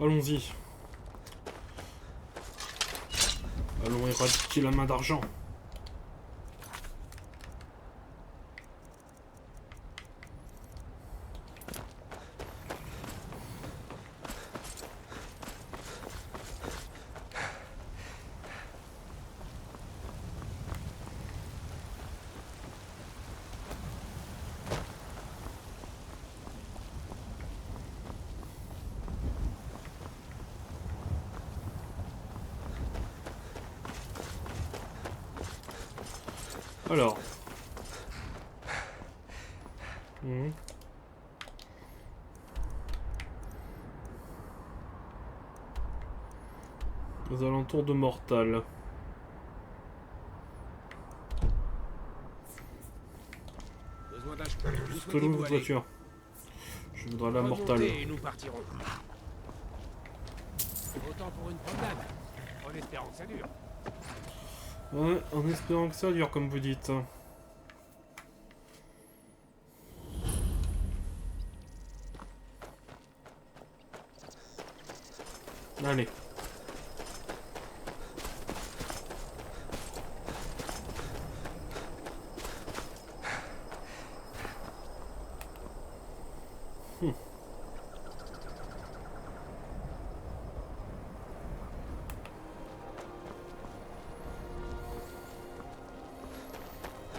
Allons-y. Allons éradiquer la main d'argent. Alors. Aux alentours de Mortal. Juste l'eau de voiture. Je voudrais la Mortal. Et nous partirons. Autant pour une promenade. En espérant que ça dure. Ouais, en espérant que ça dure, comme vous dites. Allez.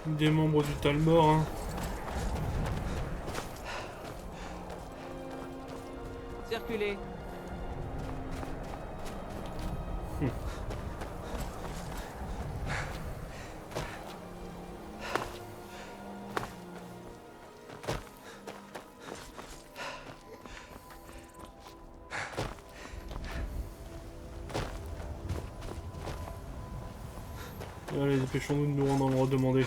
Des membres du Talmor, hein. Circulez. Allez, dépêchons-nous de nous rendre à l'endroit demandé.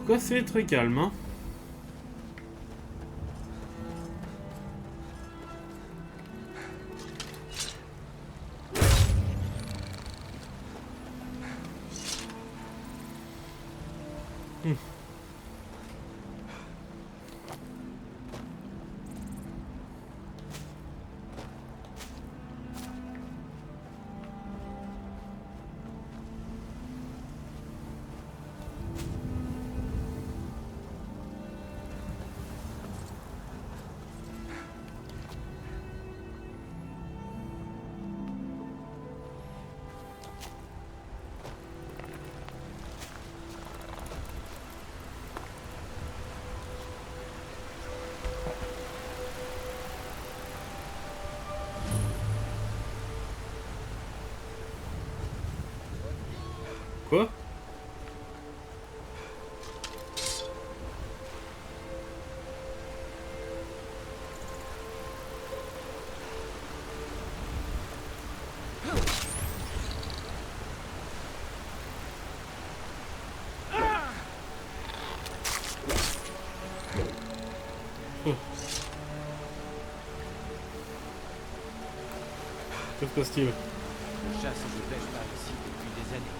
Pourquoi c'est très calme, hein? Quoi? Que se passe-t-il? Je chasse et je pêche par ici depuis des années.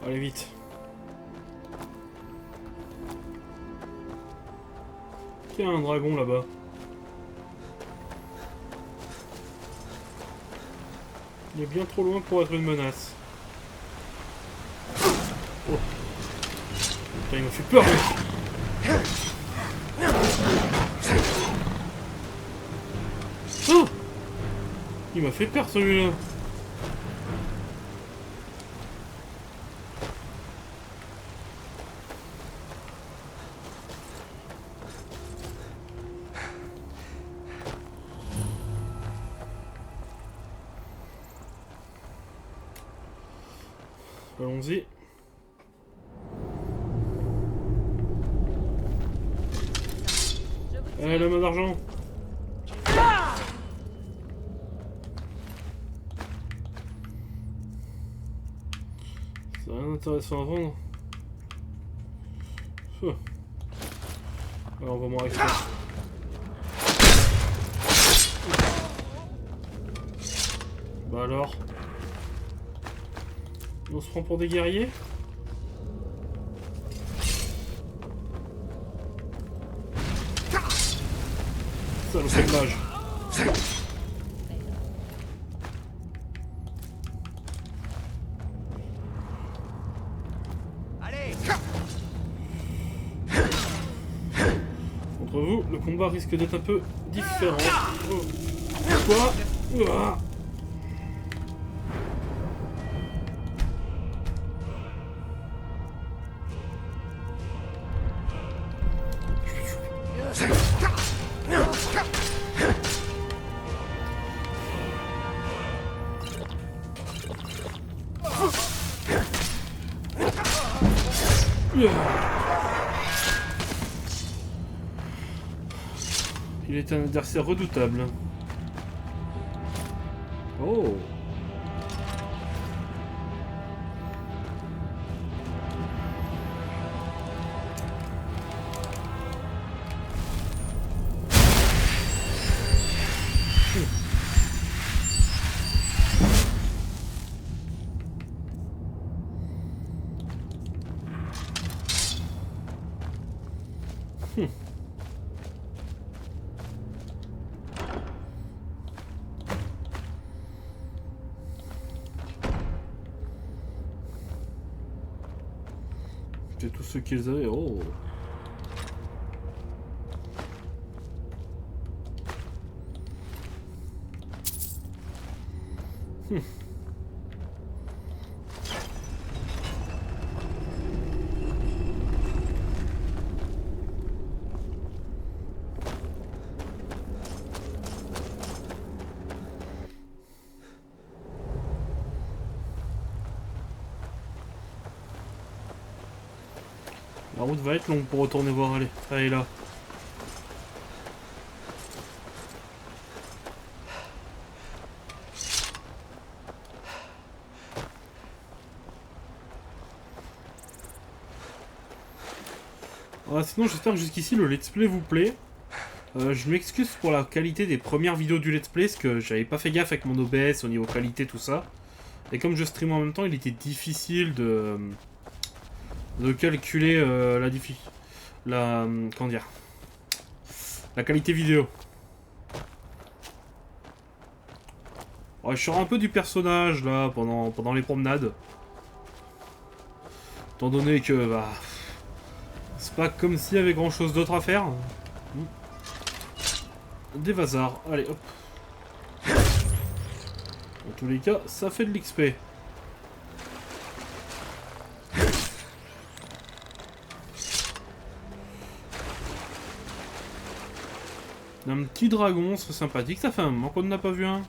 Allez, vite. Il y a un dragon là-bas. Il est bien trop loin pour être une menace. Oh. Putain, il m'a fait peur, mec. Oh, il m'a fait peur, celui-là. Allons-y. Allez, la main d'argent. C'est rien d'intéressant à vendre. Alors, on va m'en rester. Bah alors. On se prend pour des guerriers? Ça, le réglage. Allez! Entre vous, le combat risque d'être un peu différent. Oh. Quoi? Ouah. Il est un adversaire redoutable. Oh. C'est tout ce qu'ils avaient. Oh. La route va être longue pour retourner voir. Allez, ça est là. Sinon, j'espère que jusqu'ici le let's play vous plaît. Je m'excuse pour la qualité des premières vidéos du let's play, parce que j'avais pas fait gaffe avec mon OBS au niveau qualité, tout ça. Et comme je stream en même temps, il était difficile de calculer comment dire, la qualité vidéo. Ouais, je sors un peu du personnage là pendant les promenades. Étant donné que bah, c'est pas comme s'il y avait grand chose d'autre à faire. Des vasards, allez hop. Dans tous les cas, ça fait de l'XP. Un petit dragon, c'est sympathique. Ça fait un moment qu'on n'en a pas vu un.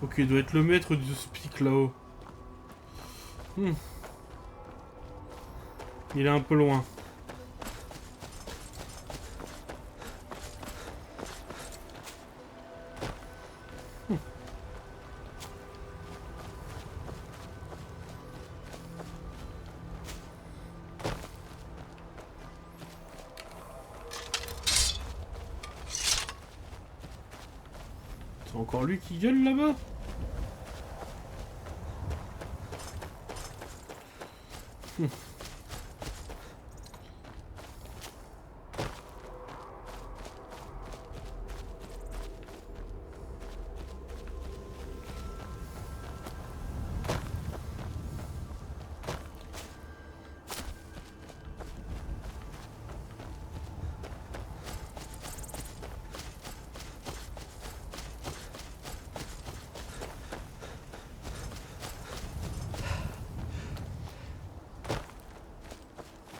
Ok, il doit être le maître du speak là-haut. Il est un peu loin. C'est encore lui qui gueule là-bas?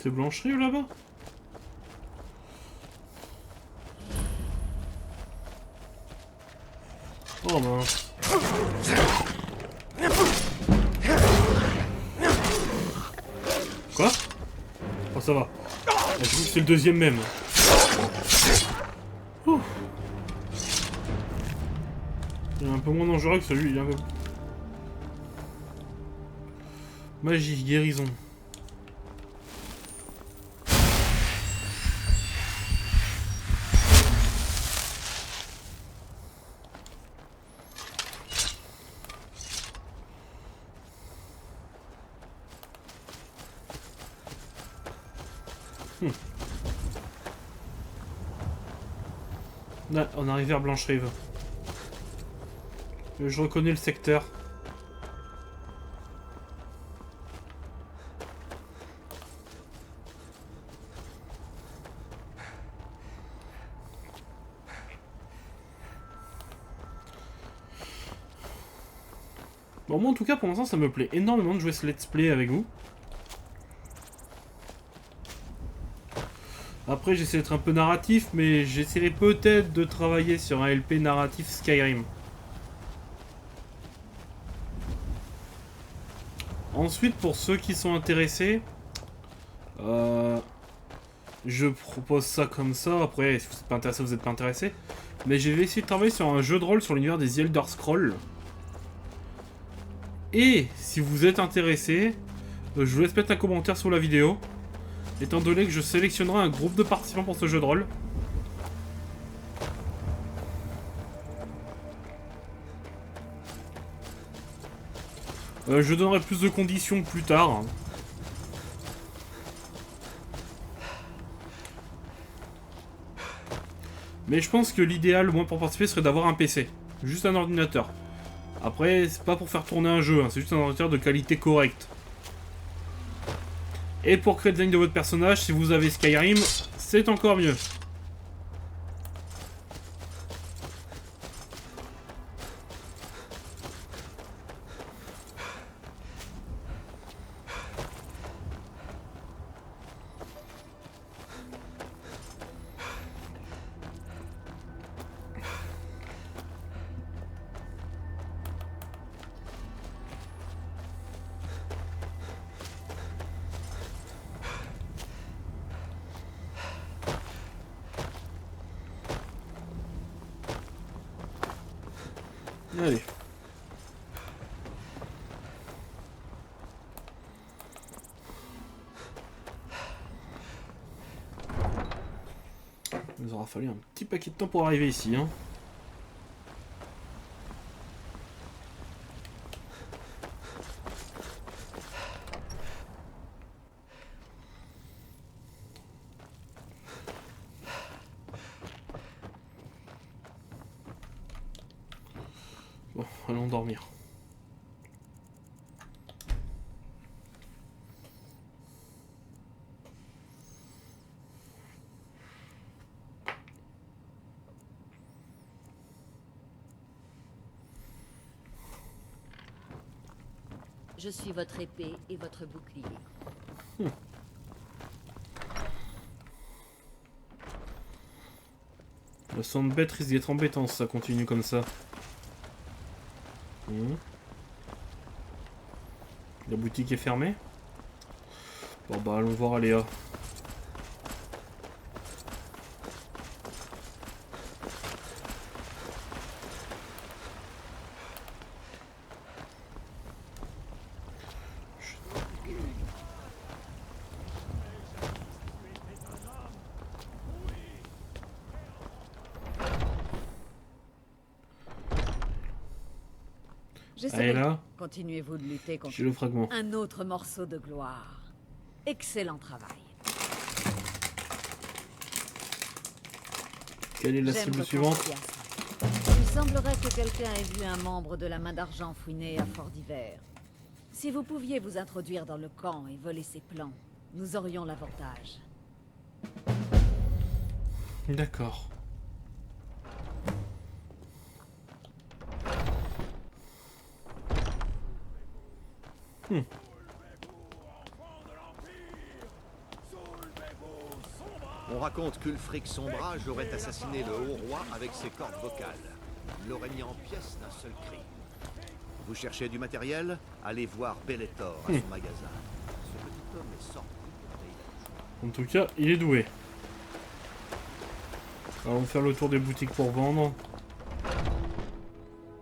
C'est Blancherie là-bas? Oh mince. Quoi? Oh ça va. Je trouve que c'est le deuxième même. Ouh. Il est un peu moins dangereux que celui, il est un peu... Magie, guérison. On arrive vers Blancherive. Je reconnais le secteur. Bon, moi en tout cas pour l'instant ça me plaît énormément de jouer ce let's play avec vous. Après j'essaie d'être un peu narratif, mais j'essaierai peut-être de travailler sur un LP narratif Skyrim. Ensuite pour ceux qui sont intéressés, je propose ça comme ça, après si vous n'êtes pas intéressé, vous n'êtes pas intéressé. Mais je vais essayer de travailler sur un jeu de rôle sur l'univers des Elder Scrolls. Et si vous êtes intéressé, je vous laisse mettre un commentaire sous la vidéo. Étant donné que je sélectionnerai un groupe de participants pour ce jeu de rôle. Je donnerai plus de conditions plus tard. Mais je pense que l'idéal, moi, pour participer, serait d'avoir un PC. Juste un ordinateur. Après, c'est pas pour faire tourner un jeu, hein, c'est juste un ordinateur de qualité correcte. Et pour créer le design de votre personnage, si vous avez Skyrim, c'est encore mieux. Allez. Il nous aura fallu un petit paquet de temps pour arriver ici, hein. Bon, allons dormir. Je suis votre épée et votre bouclier. Le soundbet risque d'être embêtant si ça continue comme ça. La boutique est fermée. Bon bah allons voir Aléa. Allez là. Continuez-vous de lutter contre J'ai le fragment. un autre morceau de gloire. Excellent travail. Quelle est la J'aime cible votre suivante? enthousiasme. Il semblerait que quelqu'un ait vu un membre de la main d'argent fouiner à Fort d'Hiver. Si vous pouviez vous introduire dans le camp et voler ses plans, nous aurions l'avantage. D'accord. On raconte qu'Ulfric Sombrage aurait assassiné le haut roi avec ses cordes vocales. On l'aurait mis en pièces d'un seul cri. Vous cherchez du matériel? Allez voir Bellator à son magasin. Ce petit homme est sorti de Daylight. En tout cas, il est doué. Allons faire le tour des boutiques pour vendre.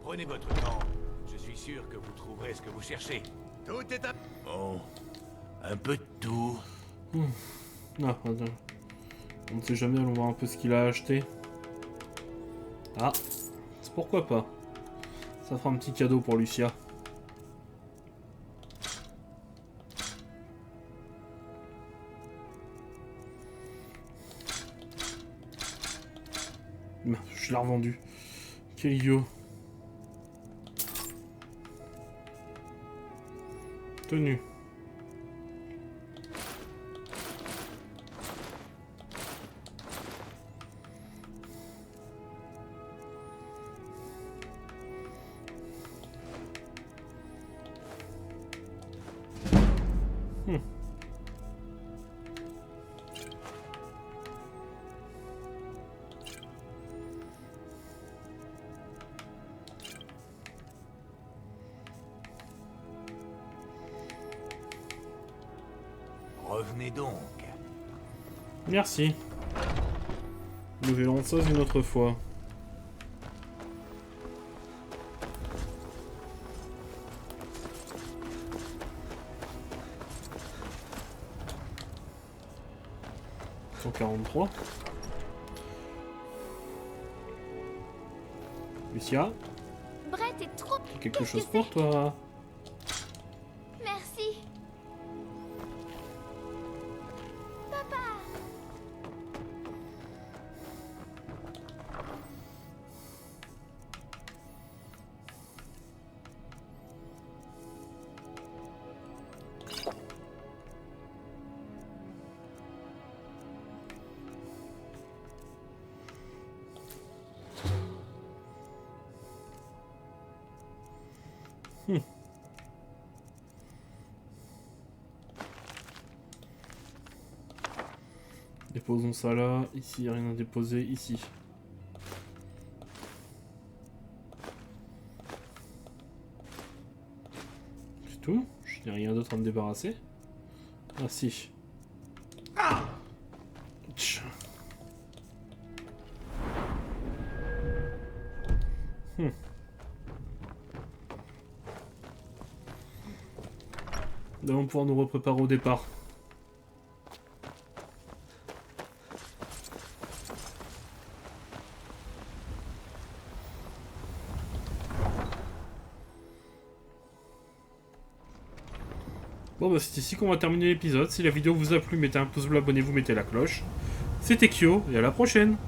Prenez votre temps. Je suis sûr que vous trouverez ce que vous cherchez. Tout est à... Bon, un peu de tout. Ah, attends. On ne sait jamais, allons voir un peu ce qu'il a acheté. Ah, c'est pourquoi pas. Ça fera un petit cadeau pour Lucia. Je l'ai revendu. Quel idiot. Tenue. Revenez donc. Merci. Nous verrons ça une autre fois. « 143. Lucia, Brett est trop... quelque chose pour toi. Merci. Papa. Déposons ça là. Ici, rien à déposer. Ici. C'est tout? Je n'ai rien d'autre à me débarrasser. Ah si. Tch. Nous allons pouvoir nous repréparer au départ. Bon bah c'est ici qu'on va terminer l'épisode. Si la vidéo vous a plu, mettez un pouce bleu, abonnez-vous, mettez la cloche. C'était Kyo, et à la prochaine!